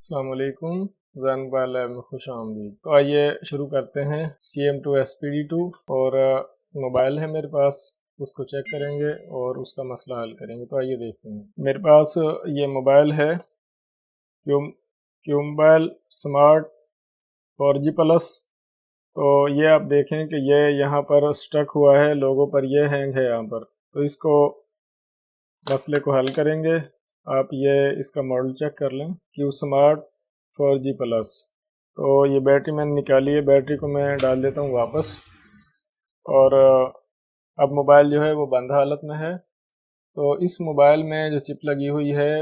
अस्सलाम वालेकुम। Jain mobile lab में खुश आमदीद। तो आइए शुरू करते हैं। CM2 SPD2 और मोबाइल है मेरे पास, उसको चेक करेंगे और उसका मसला हल करेंगे। तो आइए देखते हैं। मेरे पास ये मोबाइल है Q mobile smart 4G plus. तो ये आप देखें कि ये यहाँ पर स्टक हुआ है, लोगों पर ये हैंग है यहाँ पर। तो इसको मसले को हल करेंगे। आप ये इसका मॉडल चेक कर लें, क्यू स्मार्ट 4G प्लस। तो ये बैटरी मैंने निकाली है, बैटरी को मैं डाल देता हूँ वापस। और अब मोबाइल जो है वो बंद हालत में है। तो इस मोबाइल में जो चिप लगी हुई है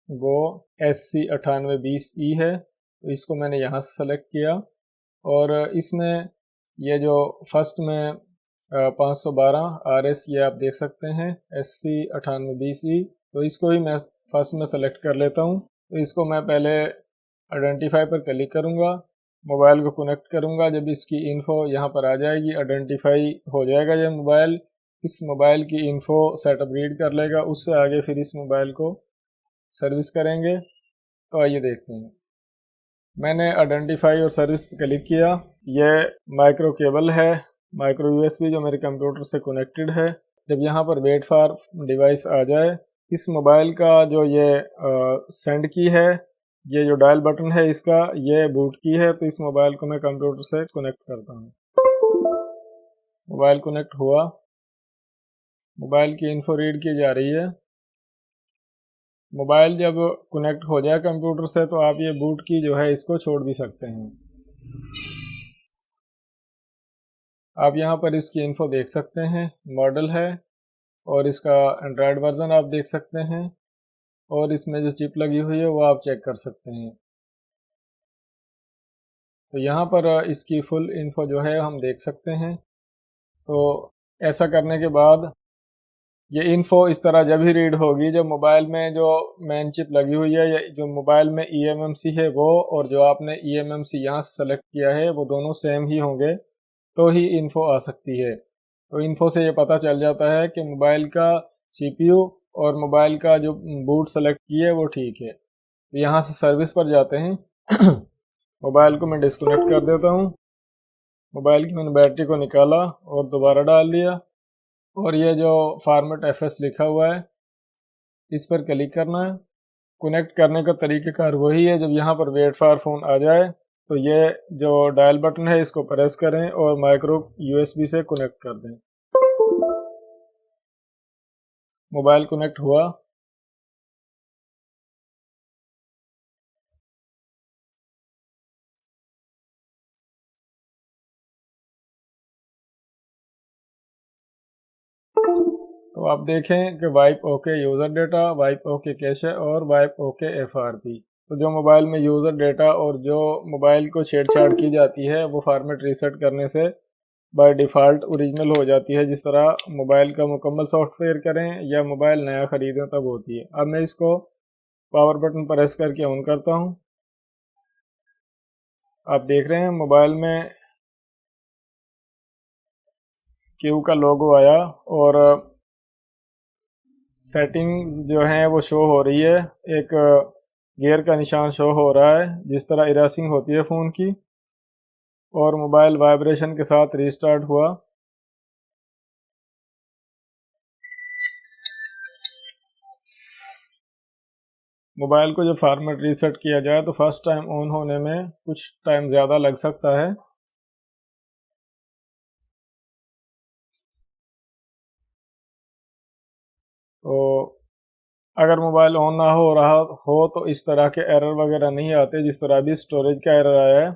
वो SC9820E है। तो इसको मैंने यहाँ से सेलेक्ट किया और इसमें ये जो फर्स्ट में 512 RS ये आप देख सकते हैं SC9820E। तो इसको ही मैं फर्स्ट में सेलेक्ट कर लेता हूँ। तो इसको मैं पहले आइडेंटिफाई पर क्लिक करूँगा, मोबाइल को कनेक्ट करूँगा। जब इसकी इन्फो यहाँ पर आ जाएगी, आइडेंटिफाई हो जाएगा ये मोबाइल, इस मोबाइल की इन्फो सेटअप रीड कर लेगा। उससे आगे फिर इस मोबाइल को सर्विस करेंगे। तो आइए देखते हैं। मैंने आइडेंटिफाई और सर्विस पर क्लिक किया। ये माइक्रो केबल है, माइक्रो USB जो मेरे कंप्यूटर से कनेक्टेड है। जब यहाँ पर वेट फॉर डिवाइस आ जाए, इस मोबाइल का जो ये सेंड की है, ये जो डायल बटन है इसका, ये बूट की है। तो इस मोबाइल को मैं कंप्यूटर से कनेक्ट करता हूँ। मोबाइल कनेक्ट हुआ, मोबाइल की इन्फो रीड की जा रही है। मोबाइल जब कनेक्ट हो जाए कंप्यूटर से तो आप ये बूट की जो है इसको छोड़ भी सकते हैं। आप यहाँ पर इसकी इन्फो देख सकते हैं, मॉडल है और इसका एंड्रॉयड वर्जन आप देख सकते हैं और इसमें जो चिप लगी हुई है वो आप चेक कर सकते हैं। तो यहाँ पर इसकी फुल इन्फो जो है हम देख सकते हैं। तो ऐसा करने के बाद ये इन्फो इस तरह जब ही रीड होगी जब मोबाइल में जो मेन चिप लगी हुई है या जो मोबाइल में eMMC है वो, और जो आपने eMMC यहाँ से सेलेक्ट किया है वो दोनों सेम ही होंगे तो ही इन्फो आ सकती है। तो इन्फो से ये पता चल जाता है कि मोबाइल का CPU और मोबाइल का जो बूट सेलेक्ट की है वो ठीक है। तो यहाँ से सर्विस पर जाते हैं। मोबाइल को मैं डिस्कनेक्ट कर देता हूँ। मोबाइल की मैंने बैटरी को निकाला और दोबारा डाल दिया और ये जो फॉर्मेट FS लिखा हुआ है इस पर क्लिक करना है। कनेक्ट करने का तरीक़ाकार वही है। जब यहाँ पर वेट फॉर फोन आ जाए तो ये जो डायल बटन है इसको प्रेस करें और माइक्रो USB से कनेक्ट कर दें। मोबाइल कनेक्ट हुआ। तो आप देखें कि wipe okay user data, wipe okay cache और वाइप ओके FRP। तो जो मोबाइल में यूज़र डेटा और जो मोबाइल को छेड़छाड़ की जाती है वो फॉर्मेट रीसेट करने से बाय डिफ़ॉल्ट ओरिजिनल हो जाती है। जिस तरह मोबाइल का मुकम्मल सॉफ्टवेयर करें या मोबाइल नया ख़रीदें तब होती है। अब मैं इसको पावर बटन प्रेस करके ऑन करता हूँ। आप देख रहे हैं मोबाइल में क्यू का लोगो आया और सेटिंग्स जो हैं वो शो हो रही है। एक गियर का निशान शो हो रहा है जिस तरह इरेसिंग होती है फ़ोन की, और मोबाइल वाइब्रेशन के साथ रीस्टार्ट हुआ। मोबाइल को जब फॉर्मेट रीसेट किया जाए तो फर्स्ट टाइम ऑन होने में कुछ टाइम ज़्यादा लग सकता है। तो अगर मोबाइल ऑन ना हो रहा हो तो इस तरह के एरर वगैरह नहीं आते जिस तरह भी स्टोरेज का एरर आया है।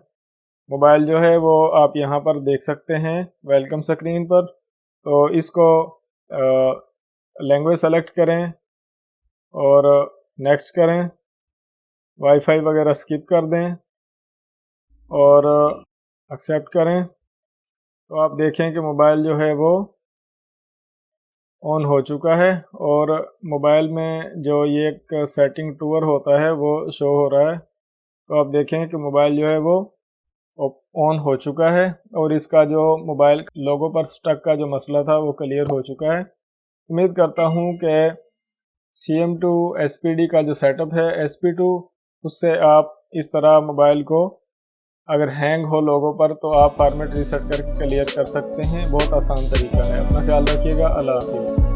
मोबाइल जो है वो आप यहाँ पर देख सकते हैं वेलकम स्क्रीन पर। तो इसको लैंग्वेज सेलेक्ट करें और नेक्स्ट करें, वाईफाई वगैरह स्किप कर दें और एक्सेप्ट करें। तो आप देखें कि मोबाइल जो है वो ऑन हो चुका है और मोबाइल में जो ये एक सेटिंग टूर होता है वो शो हो रहा है। तो आप देखें कि मोबाइल जो है वो ऑन हो चुका है और इसका जो मोबाइल लोगो पर स्टक का जो मसला था वो क्लियर हो चुका है। उम्मीद करता हूँ कि CM2 SPD का जो सेटअप है SP2 उससे आप इस तरह मोबाइल को अगर हैंग हो लोगों पर तो आप फॉर्मेट रीसेट करके क्लियर कर सकते हैं। बहुत आसान तरीका है। अपना ख्याल रखिएगा। अल्लाह हाफिज़।